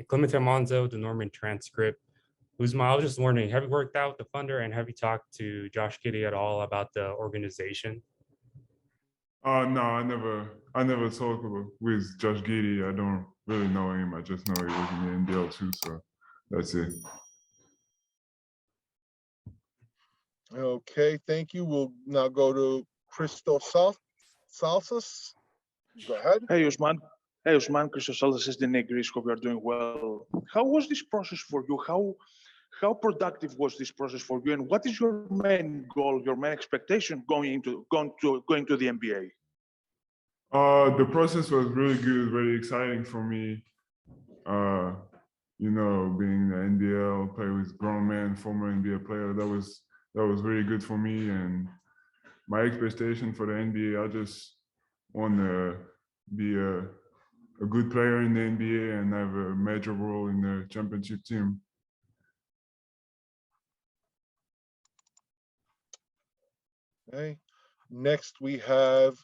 Clemente Monzo, the Norman transcript. Ousmane, I was just wondering, have you worked out with the Thunder and have you talked to Josh Giddey at all about the organization? No, I never talked with Josh Giddey. I don't really know him. I just know he was in the NBL too, so that's it. Okay, thank you. We'll now go to Christos Salsas. Go ahead. Hey, Ousmane. Hey, Ousmane. Christos Salsas is the Greece. Hope you are doing well. How was this process for you? How productive was this process for you? And what is your main goal, your main expectation going to the NBA? The process was really good, very exciting for me. Being the NBL, play with grown men, former NBA player, that was really good for me. And my expectation for the NBA, I just want to be a good player in the NBA and have a major role in the championship team. Okay. Next we have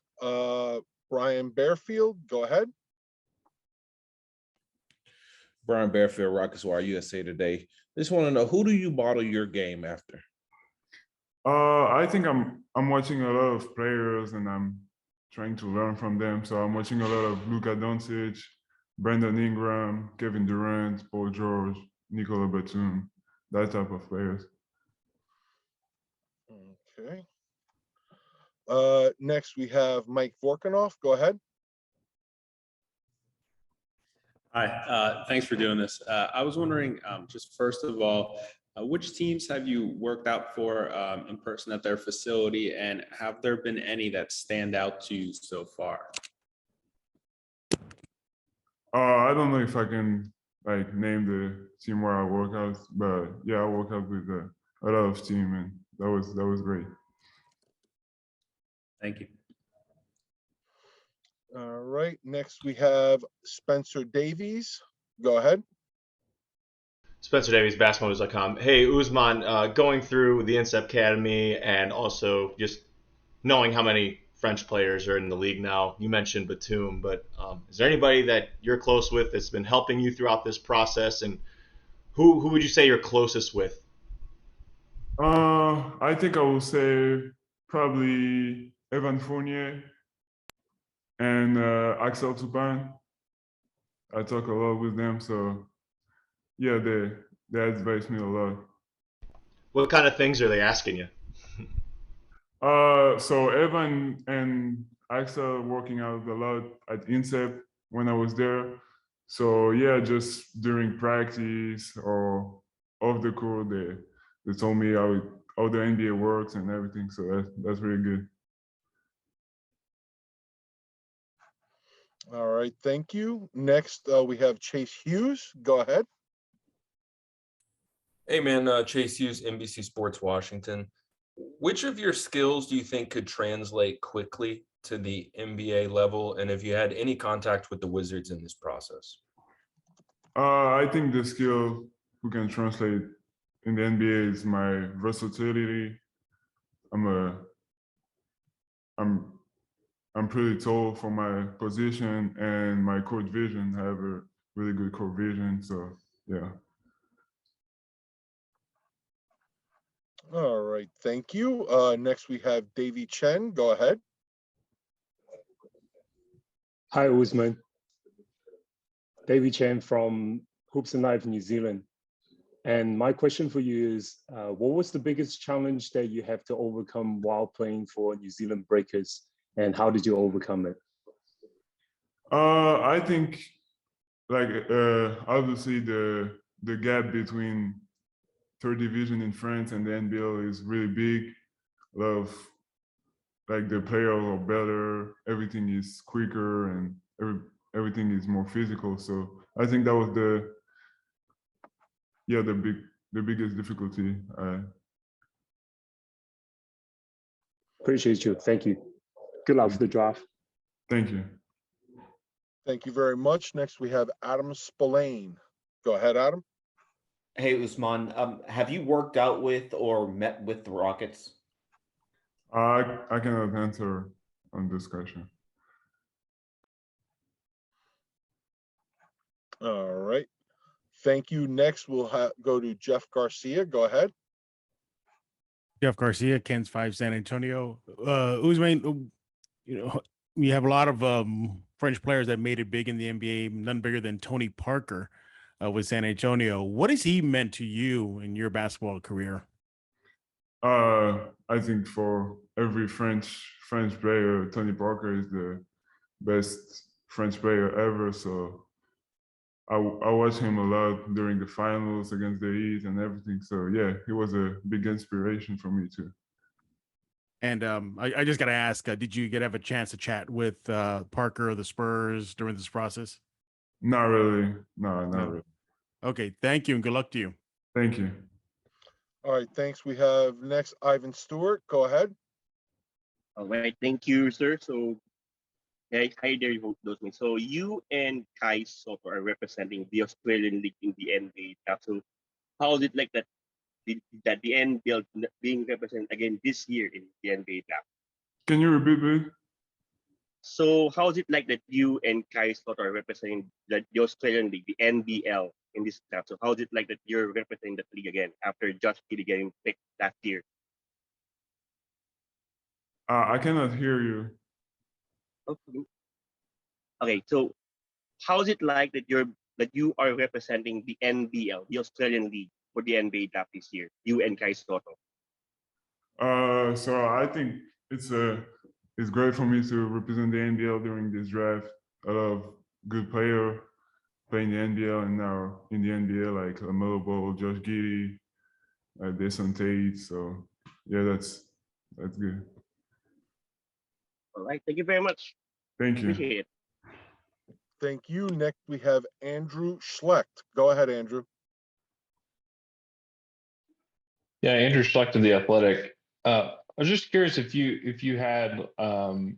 Brian Barefield. Go ahead. Brian Barefield, Rockets Wire USA Today. Just want to know, who do you model your game after? I think I'm watching a lot of players and I'm trying to learn from them. So I'm watching a lot of Luka Doncic, Brandon Ingram, Kevin Durant, Paul George, Nikola Batum, that type of players. Okay. Next we have Mike Vorkanov. Go ahead. Hi, thanks for doing this. I was wondering, just first of all, which teams have you worked out for in person at their facility, and have there been any that stand out to you so far? I don't know if I can name the team where I work out, but yeah, I work out with a lot of team, and that was great. Thank you. All right. Next we have Spencer Davies. Go ahead. Spencer Davies, basketballnews.com. Hey, Ousmane, going through the INSEP Academy and also just knowing how many French players are in the league now, you mentioned Batum, but is there anybody that you're close with that's been helping you throughout this process, and who would you say you're closest with? I think I will say probably Evan Fournier and Axel Toupin. I talk a lot with them, so yeah, they advise me a lot. What kind of things are they asking you? So Evan and Axel working out a lot at INSEP when I was there. So yeah, just during practice or off the court, they told me how the NBA works and everything. So that's really good. All right, thank you. Next, we have Chase Hughes. Go ahead. Hey man, Chase Hughes, NBC Sports Washington. Which of your skills do you think could translate quickly to the NBA level? And have you had any contact with the Wizards in this process? I think the skill who can translate in the NBA is my versatility. I'm pretty tall for my position, and my court vision. I have a really good court vision, so yeah. All right, thank you. Next, we have Davy Chen. Go ahead. Hi, Ousmane. Davy Chen from Hoops and Knives, New Zealand. And my question for you is, what was the biggest challenge that you have to overcome while playing for New Zealand Breakers, and how did you overcome it? I think, obviously the gap between third division in France and the NBL is really big. A lot of the players are better, everything is quicker, and everything is more physical. So I think that was the biggest difficulty. Appreciate you. Thank you. Good luck for the draft. Thank you. Thank you very much. Next, we have Adam Spallane. Go ahead, Adam. Hey, Ousmane, have you worked out with or met with the Rockets? I cannot answer on this question. All right. thank you. Next, we'll go to Jeff Garcia. Go ahead. Jeff Garcia, Ken's 5 San Antonio. Ousmane, we have a lot of French players that made it big in the NBA, none bigger than Tony Parker with San Antonio. What has he meant to you in your basketball career? I think for every French player, Tony Parker is the best French player ever. So I watched him a lot during the finals against the Heat and everything. So yeah, he was a big inspiration for me too. And I just got to ask, did you have a chance to chat with Parker or the Spurs during this process? Not really. No, not really. Okay, thank you and good luck to you. Thank you. All right, thanks. We have next Ivan Stewart. Go ahead. All right, thank you, sir. So, hi there, Ousmane. So you and Kai Soto are representing the Australian League in the NBA draft. So how is it like that the NBL being represented again this year in the NBA draft? Can you repeat, please? So how is it like that you and Kai Soto are representing the Australian League, the NBL in this draft? So how is it like that you're representing the league again after Josh Giddey getting picked last year? I cannot hear you. Okay, so how is it like that you are representing the NBL, the Australian League, for the NBA draft this year, you and Kai Soto? So I think it's great for me to represent the NBL during this draft. A lot of good players playing the NBL and now in the NBA, like LaMelo Ball, Josh Giddey, Jason Tate. So yeah, that's good. All right, thank you very much. Thank you. Appreciate it. Thank you. Next, we have Andrew Schlecht. Go ahead, Andrew. Yeah, Andrew Schlecht of The Athletic. I was just curious if you could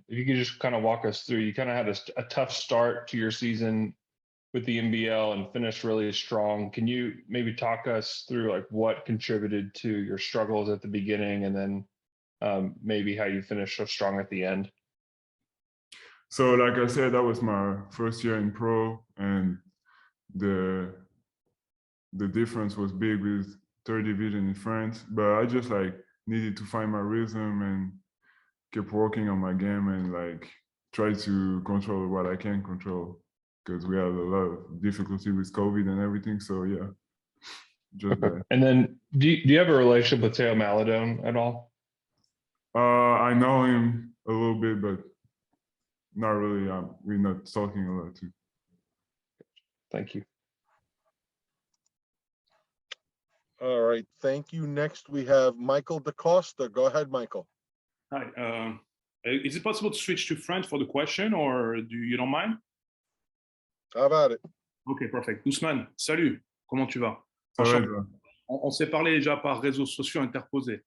just kind of walk us through. You kind of had a tough start to your season with the NBL and finished really strong. Can you maybe talk us through like what contributed to your struggles at the beginning and then maybe how you finished so strong at the end? So like I said, that was my first year in pro, and the difference was big with third division in France. But I just needed to find my rhythm and keep working on my game and try to control what I can control, because we had a lot of difficulty with COVID and everything. So yeah, just that. And then do you have a relationship with Theo Maladone at all? I know him a little bit, but not really. We're not talking a lot too. Thank you. All right, thank you. Next, we have Michael DaCosta. Go ahead, Michael. Hi. Is it possible to switch to French for the question, or you don't mind? How about it? Ok, perfect. Ousmane, salut. Comment tu vas? On s'est parlé déjà par réseaux sociaux interposés.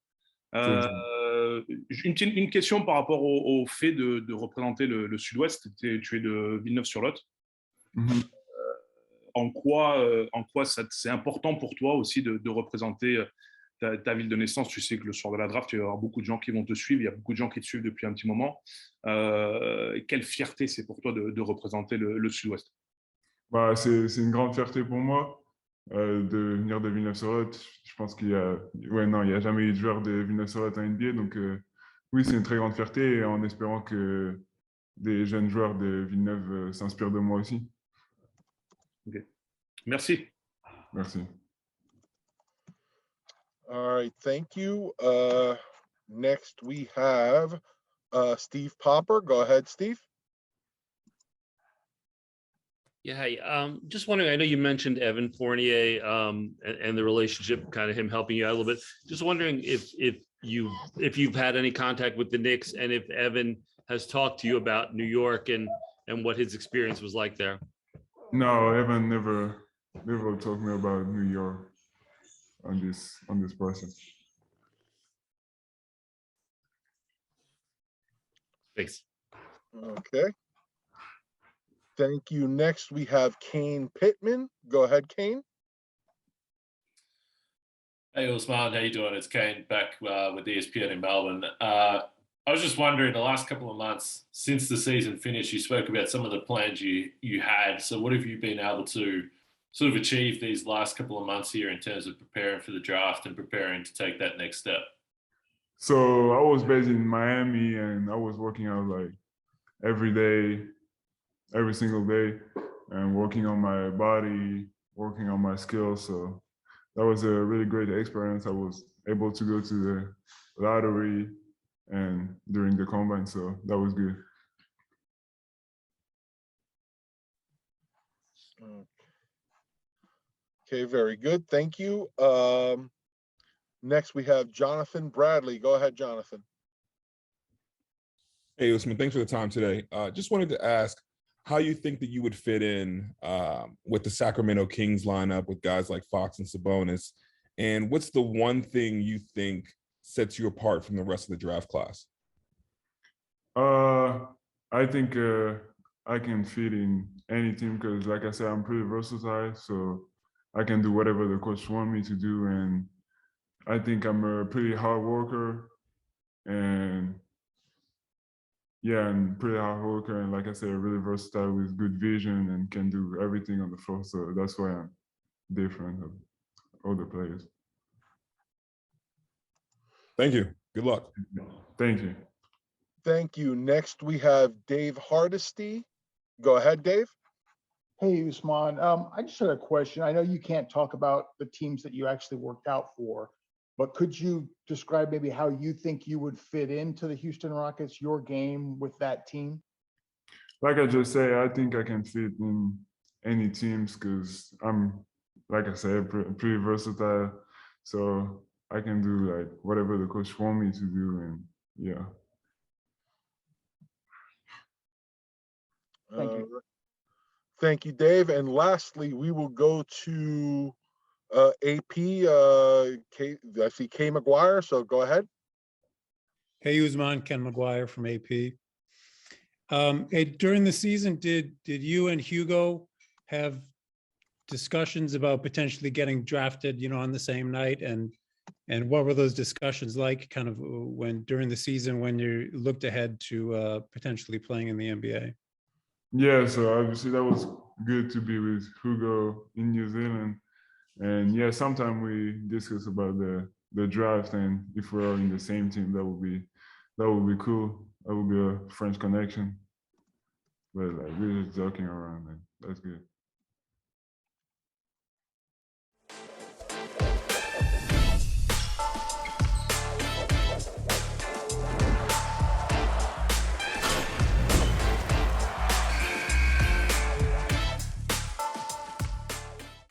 Une question par rapport au fait de représenter le Sud-Ouest. Tu es de Villeneuve-sur-Lot. En quoi c'est important pour toi aussi de représenter ta ville de naissance? Tu sais que le soir de la draft, il va y avoir beaucoup de gens qui vont te suivre. Il y a beaucoup de gens qui te suivent depuis un petit moment. Quelle fierté c'est pour toi de représenter le Sud-Ouest? C'est une grande fierté pour moi de venir de Villeneuve-sur-Lot. Je pense qu'il y a jamais eu de joueur de Villeneuve-sur-Lot en NBA. Donc oui, c'est une très grande fierté, en espérant que des jeunes joueurs de Villeneuve s'inspirent de moi aussi. Okay. Merci. Merci. All right, thank you. Next, we have Steve Popper. Go ahead, Steve. Yeah, hi. Just wondering, I know you mentioned Evan Fournier and the relationship, kind of him helping you out a little bit. Just wondering if you've had any contact with the Knicks and if Evan has talked to you about New York and what his experience was like there. No, Evan never talked to me about New York on this process. Thanks. Okay. Thank you. Next, we have Kane Pittman. Go ahead, Kane. Hey, Ousmane, how you doing? It's Kane back with ESPN in Melbourne. I was just wondering, the last couple of months since the season finished, you spoke about some of the plans you had. So what have you been able to sort of achieved these last couple of months here in terms of preparing for the draft and preparing to take that next step? So I was based in Miami, and I was working out like every day, every single day, and working on my body, working on my skills. So that was a really great experience. I was able to go to the lottery and during the combine, so that was good. Okay, very good. Thank you. Next, we have Jonathan Bradley. Go ahead, Jonathan. Hey, Ousmane, thanks for the time today. Just wanted to ask how you think that you would fit in with the Sacramento Kings lineup with guys like Fox and Sabonis, and what's the one thing you think sets you apart from the rest of the draft class? I think I can fit in any team because, like I said, I'm pretty versatile, so I can do whatever the coach wants me to do, and I think I'm a pretty hard worker, and yeah, I'm pretty hard worker, and like I said, really versatile with good vision and can do everything on the floor. So that's why I'm different of other players. Thank you. Good luck. Thank you. Thank you. Next, we have Dave Hardesty. Go ahead, Dave. Hey, Ousmane. I just had a question. I know you can't talk about the teams that you actually worked out for, but could you describe maybe how you think you would fit into the Houston Rockets, your game with that team? Like I just said, I think I can fit in any teams because I'm, like I said, pretty versatile. So I can do like whatever the coach wants me to do, and yeah. Thank you. Thank you, Dave. And lastly, we will go to AP. I see K McGuire, so go ahead. Hey, Ousmane, Ken McGuire from AP. Hey, during the season, did you and Hugo have discussions about potentially getting drafted, on the same night? And what were those discussions like kind of when during the season when you looked ahead to potentially playing in the NBA? Yeah, so obviously that was good to be with Hugo in New Zealand. And yeah, sometimes we discuss about the draft, and if we're all in the same team, that would be cool. That would be a French connection. But like we're just joking around, and that's good.